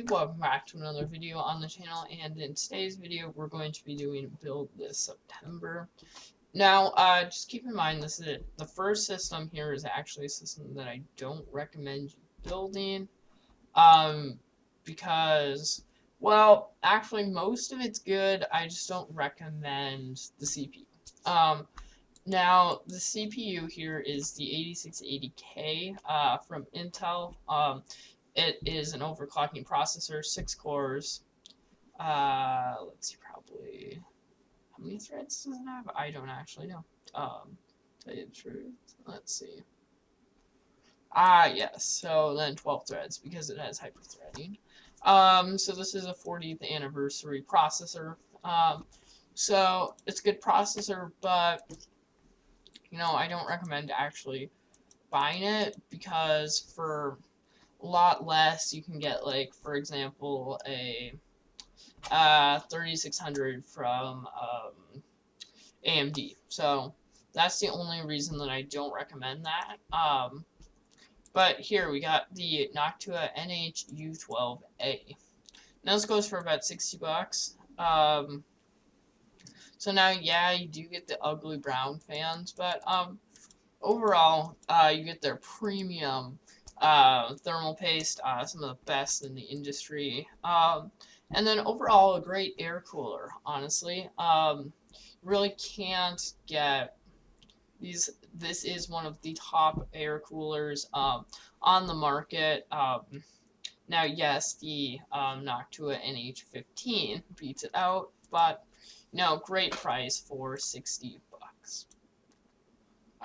welcome back to another video on the channel, and in today's video we're going to be doing build this September. Now, just keep in mind this is it. The first system here is actually a system that I don't recommend you building, because, well, actually most of it's good, I just don't recommend the CPU. Now, the CPU here is the 8680K from Intel. It is an overclocking processor, 6 cores. Let's see, probably how many threads does it have? I don't actually know. Tell you the truth. Let's see. Yes. So then 12 threads because it has hyperthreading. So this is a 40th anniversary processor. So it's a good processor, but I don't recommend actually buying it because for a lot less you can get, like, for example, a 3600 from AMD. So that's the only reason that I don't recommend that. But here we got the Noctua NH-U12A. Now this goes for about 60 bucks. So now, yeah, you do get the ugly brown fans, but overall, you get their premium thermal paste, some of the best in the industry. And then overall, a great air cooler, honestly. Really can't get these. This is one of the top air coolers on the market. Now, yes, the Noctua NH15 beats it out, but no, great price for 60 bucks.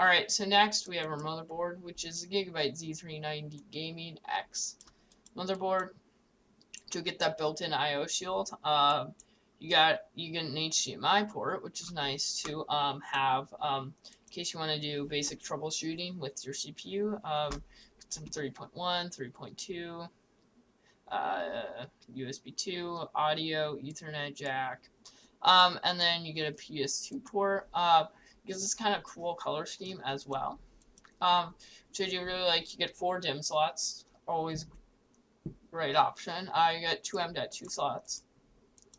Alright, so next we have our motherboard, which is a Gigabyte Z390 Gaming X motherboard. To get that built-in I/O shield, you get an HDMI port, which is nice to have in case you want to do basic troubleshooting with your CPU. Some 3.1, 3.2, USB 2, audio, Ethernet jack, and then you get a PS2 port. Gives this kind of cool color scheme as well. Which I do really like. You get 4 DIMM slots, always a great option. You get 2 M.2 slots,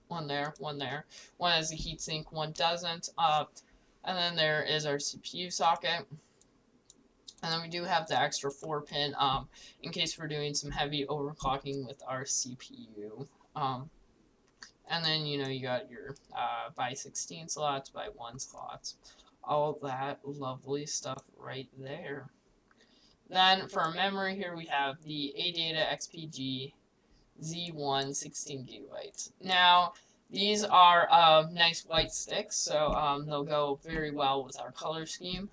one there, one there. One has a heatsink, one doesn't. And then there is our CPU socket. And then we do have the extra 4-pin in case we're doing some heavy overclocking with our CPU. And then, you got your by 16 slots, by 1 slots. All that lovely stuff right there. Then for our memory here, we have the ADATA XPG Z1 16 gigabytes. Now, these are nice white sticks, so they'll go very well with our color scheme.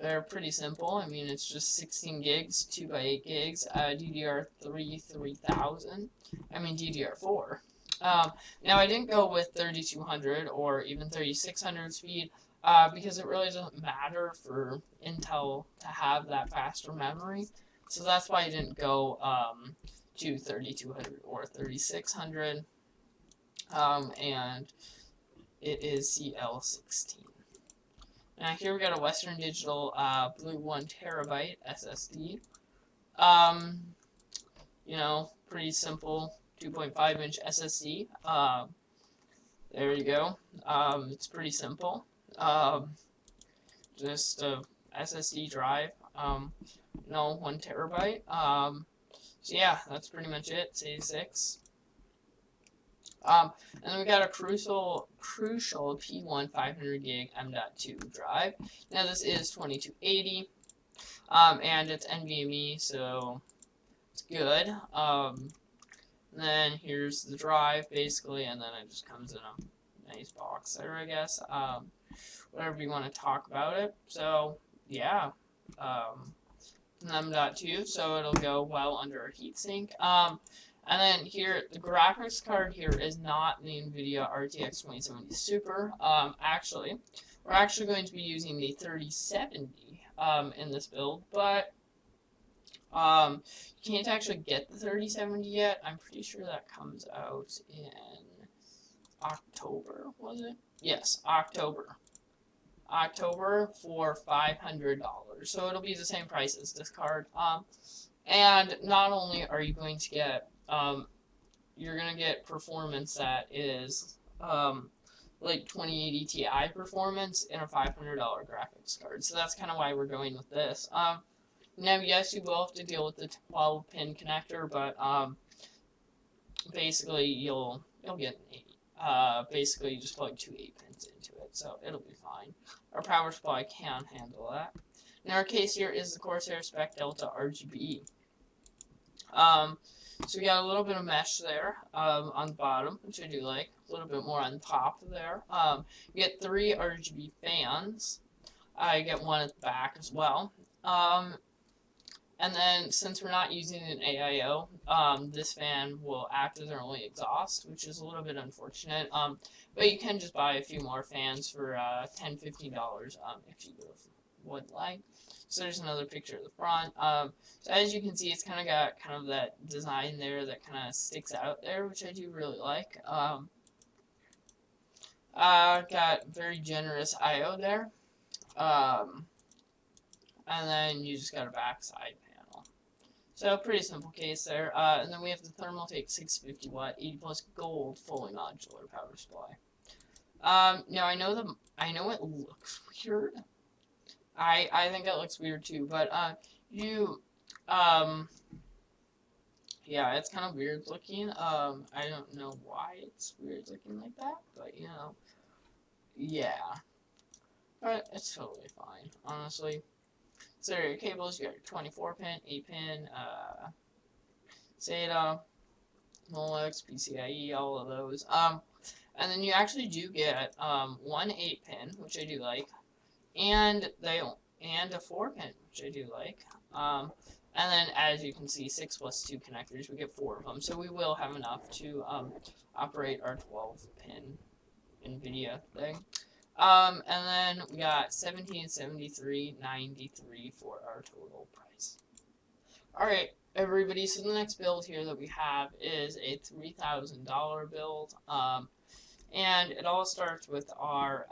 They're pretty simple. I mean, it's just 16 gigs, 2x8 gigs, DDR3 3000. I mean, DDR4. Now, I didn't go with 3200 or even 3600 speed because it really doesn't matter for Intel to have that faster memory. So that's why I didn't go to 3200 or 3600. And it is CL16. Now here we got a Western Digital Blue 1 terabyte SSD. Pretty simple 2.5-inch SSD. There you go. It's pretty simple. Just a SSD drive. 1 terabyte. So yeah, that's pretty much it. It's 86. And then we got a crucial P1 500 gig M.2 drive. Now this is 2280, and it's NVMe, so it's good. Then here's the drive, basically, and then it just comes in a nice box there, I guess. Whatever you want to talk about it. So yeah, M.2, so it'll go well under a heatsink. And then here, the graphics card here is not the NVIDIA RTX 2070 Super. Actually, we're actually going to be using the 3070 in this build, but you can't actually get the 3070 yet. I'm pretty sure that comes out in October, was it? Yes, October. October for $500. So it'll be the same price as this card. And not only are you going to get you're gonna get performance that is like 2080 Ti performance in a $500 graphics card. So that's kind of why we're going with this. Now, yes, you will have to deal with the 12 pin connector, but basically you'll get an 8. Basically, you just plug two 8 pins into it, so it'll be fine. Our power supply can handle that. In our case here is the Corsair Spec Delta RGB. So we got a little bit of mesh there on the bottom, which I do like. A little bit more on top there. You get 3 RGB fans. You get one at the back as well. And then since we're not using an AIO, this fan will act as our only exhaust, which is a little bit unfortunate. But you can just buy a few more fans for $10, $15 if you would like. So there's another picture of the front. So as you can see, it's kind of got kind of that design there that kind of sticks out there, which I do really like. Got very generous I/O there. And then you just got a backside panel. So pretty simple case there. And then we have the Thermaltake 650 watt 80 plus gold fully modular power supply. Now I know it looks weird. I think it looks weird too, but yeah, it's kind of weird looking. I don't know why it's weird looking like that, but you know, yeah. But it's totally fine, honestly. So your cables, you got your 24 pin, 8 pin, SATA, Molex, PCIe, all of those. And then you actually do get one 8 pin, which I do like, and a 4 pin, which I do like. And then as you can see, 6 plus 2 connectors, we get 4 of them. So we will have enough to operate our 12 pin NVIDIA thing. And then we got $1773.93 for our total price. Alright, everybody, so the next build here that we have is a $3,000 build. And it all starts with our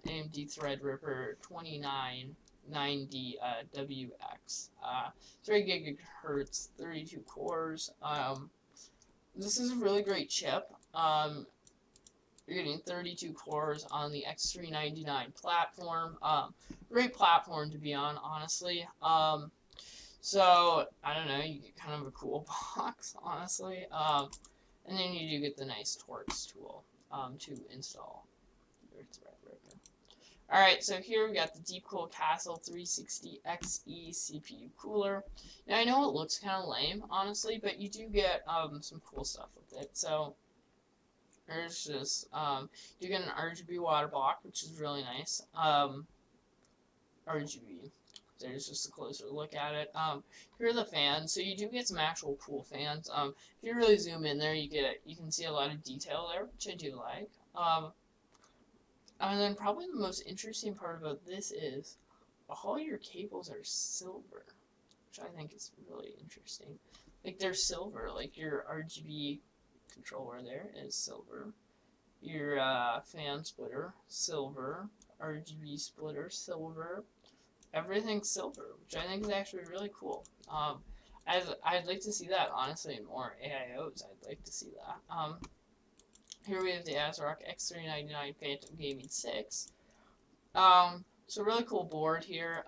AMD Threadripper 2990 WX. 3 gigahertz, 32 cores. This is a really great chip. You're getting 32 cores on the X399 platform. Great platform to be on, honestly. So, I don't know, you get kind of a cool box, honestly. And then you do get the nice Torx tool to install your Threadripper. Alright, so here we got the Deepcool Castle 360 XE CPU cooler. Now, I know it looks kind of lame, honestly, but you do get some cool stuff with it. So, there's just, you get an Rgb Water Block, which is really nice. RGB. There's just a closer look at it. Here are the fans. So you do get some actual cool fans. If you really zoom in there, you can see a lot of detail there, which I do like. And then probably the most interesting part about this is all your cables are silver, which I think is really interesting. Like they're silver, like your RGB controller there is silver. Your fan splitter, silver. RGB splitter, silver. Everything's silver, which I think is actually really cool. I'd like to see that, honestly, in more AIOs. I'd like to see that. Here we have the ASRock X399 Phantom Gaming 6. So really cool board here.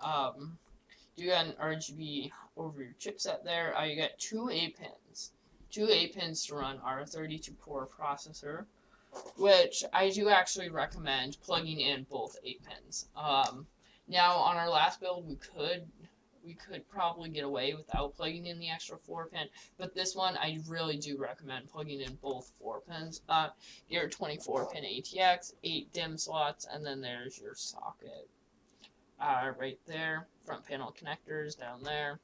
You got an RGB over your chipset there. You got two 8 pins. Two 8 pins to run our 32 core processor, which I do actually recommend plugging in both 8 pins. Now on our last build we could probably get away without plugging in the extra 4 pin, but this one I really do recommend plugging in both 4 pins. Your 24 pin ATX, 8 DIMM slots, and then there's your socket right there. Front panel connectors down there.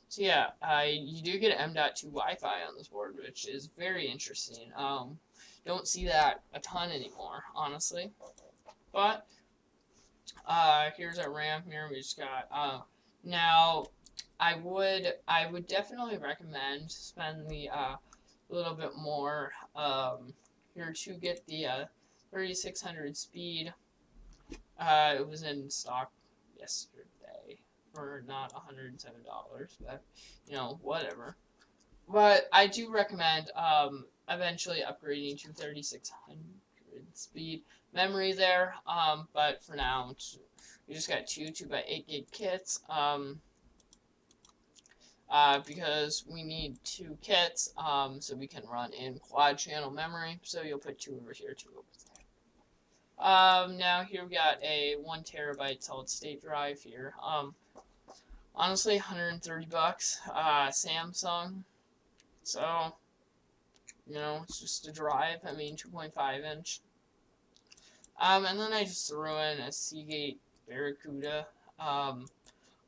So yeah, you do get M.2 Wi-Fi on this board, which is very interesting. Don't see that a ton anymore, honestly. But here's our RAM here. We just got now. I would definitely recommend spend the little bit more here to get the 3600 speed. It was in stock yesterday. for not $107, but you know, whatever. But I do recommend eventually upgrading to 3600 speed memory there. But for now, we just got two 2x8 gig kits. Because we need two kits, so we can run in quad channel memory. So you'll put two over here, two over there. Now here we got a 1 TB solid state drive here. Honestly, 130 bucks. Samsung. So, you know, it's just a drive. I mean, 2.5 inch. And then I just threw in a Seagate Barracuda.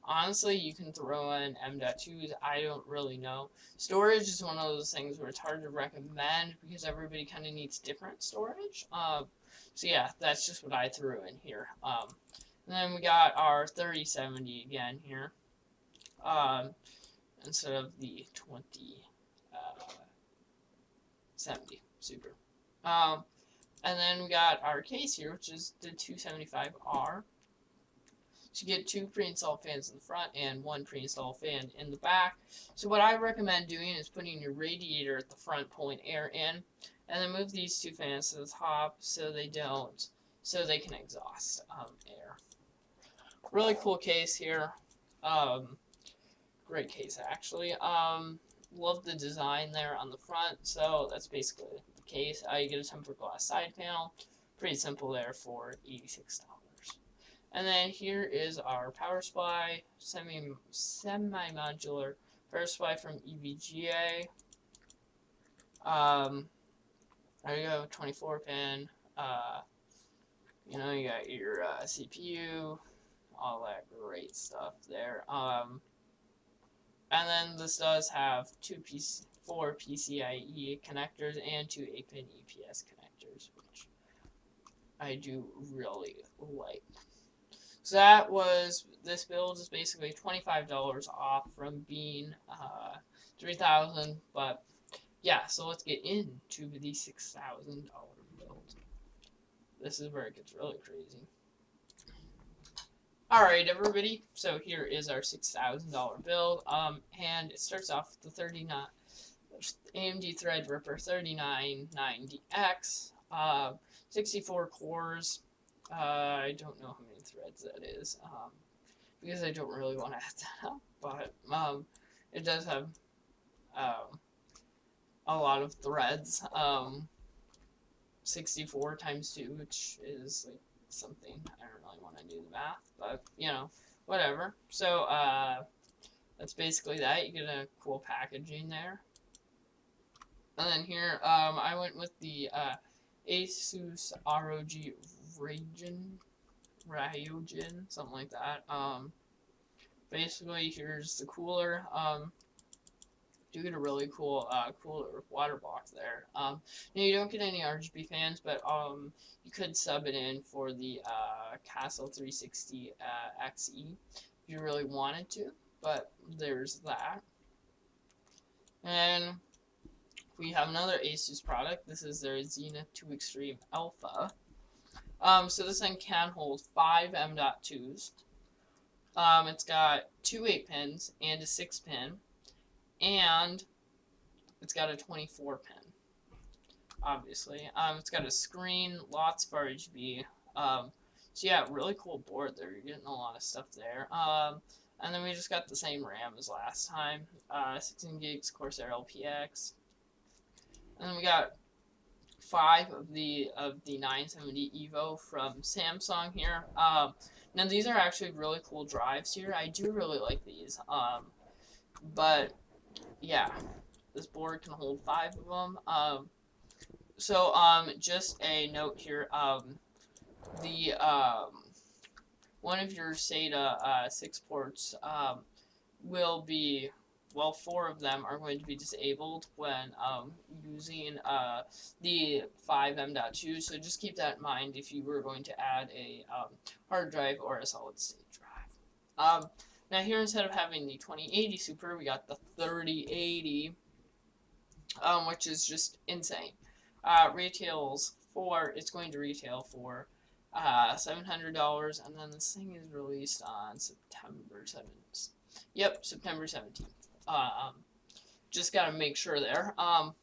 Honestly, you can throw in M.2s. I don't really know. Storage is one of those things where it's hard to recommend because everybody kind of needs different storage. So yeah, that's just what I threw in here. And then we got our 3070 again here. Instead of the 2070 Super. And then we got our case here, which is the 275R. So you get two pre-installed fans in the front and one pre-installed fan in the back. So what I recommend doing is putting your radiator at the front, pulling air in, and then move these two fans to the top so they can exhaust air. Really cool case here. Great case actually. Love the design there on the front. So that's basically the case. You get a tempered glass side panel. Pretty simple there for $86. And then here is our power supply, semi-modular power supply from EVGA. There you go, 24 pin. You know, you got your CPU, all that great stuff there. And then this does have four PCIe connectors and two 8-pin EPS connectors, which I do really like. So this build is basically $25 off from being $3,000, but yeah, so let's get into the $6,000 build. This is where it gets really crazy. Alright everybody, so here is our $6,000 build, and it starts off with the AMD Threadripper 3990X, 64 cores. I don't know how many threads that is, because I don't really want to add that up, but it does have a lot of threads, 64 times 2, which is like something, I don't really want to do the math, but you know, whatever. So that's basically that. You get a cool packaging there. And then here, I went with the Asus ROG Ryogen, something like that. Basically, here's the cooler. Do get a really cool cooler water block there. Now you don't get any RGB fans, but you could sub it in for the Castle 360 XE if you really wanted to. But there's that. And we have another Asus product. This is their Zenith 2 Extreme Alpha. So this thing can hold 5 M.2s. It's got two 8-pins and a 6-pin. And it's got a 24-pin, obviously. It's got a screen, lots of RGB. So yeah, really cool board there. You're getting a lot of stuff there. And then we just got the same RAM as last time. 16 gigs Corsair LPX. And then we got 5 of the 970 Evo from Samsung here. Now these are actually really cool drives here. I do really like these. But yeah, this board can hold 5 of them. So just a note here. The one of your SATA 6 ports will be, well, 4 of them are going to be disabled when using the 5 M.2. So just keep that in mind if you were going to add a hard drive or a solid state drive. Now here, instead of having the 2080 Super, we got the 3080, which is just insane. It's going to retail for $700, and then this thing is released on September 7th. Yep, September 17th. Just gotta make sure there.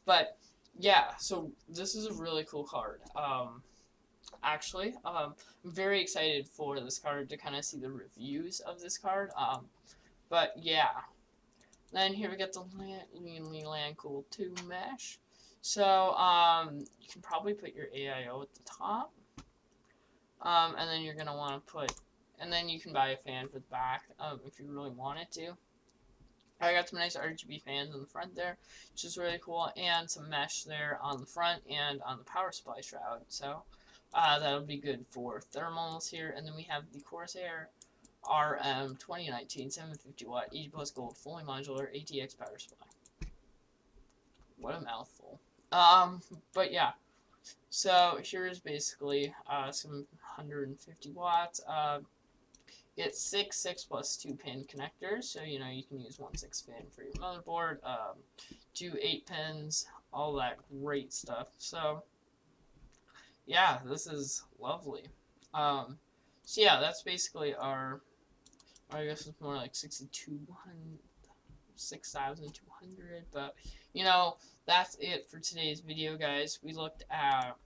But yeah, so this is a really cool card. Actually, I'm very excited for this card to kind of see the reviews of this card. But yeah. Then here we get the Land Cool 2 mesh. So, you can probably put your AIO at the top. And then you're going to want to put, and then you can buy a fan for the back, if you really wanted to. I got some nice RGB fans on the front there, which is really cool, and some mesh there on the front and on the power supply shroud. So, that'll be good for thermals here. And then we have the Corsair RM 2019 750 watt 80 plus gold fully modular ATX power supply. What a mouthful. But yeah. So here's basically some 150 watts. It's 6 plus 2 pin connectors, so you know you can use 1 6 pin for your motherboard. 2 8 pins, all that great stuff. So yeah, this is lovely. So yeah, that's basically our. I guess it's more like 6,200, but you know, that's it for today's video, guys. We looked at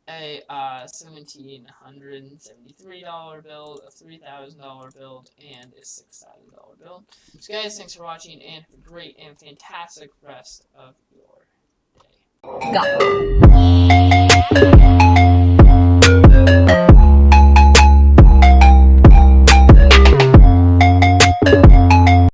a $1,773 build, a $3,000 build, and a $6,000 build. So guys, thanks for watching, and have a great and fantastic rest of your day. Go.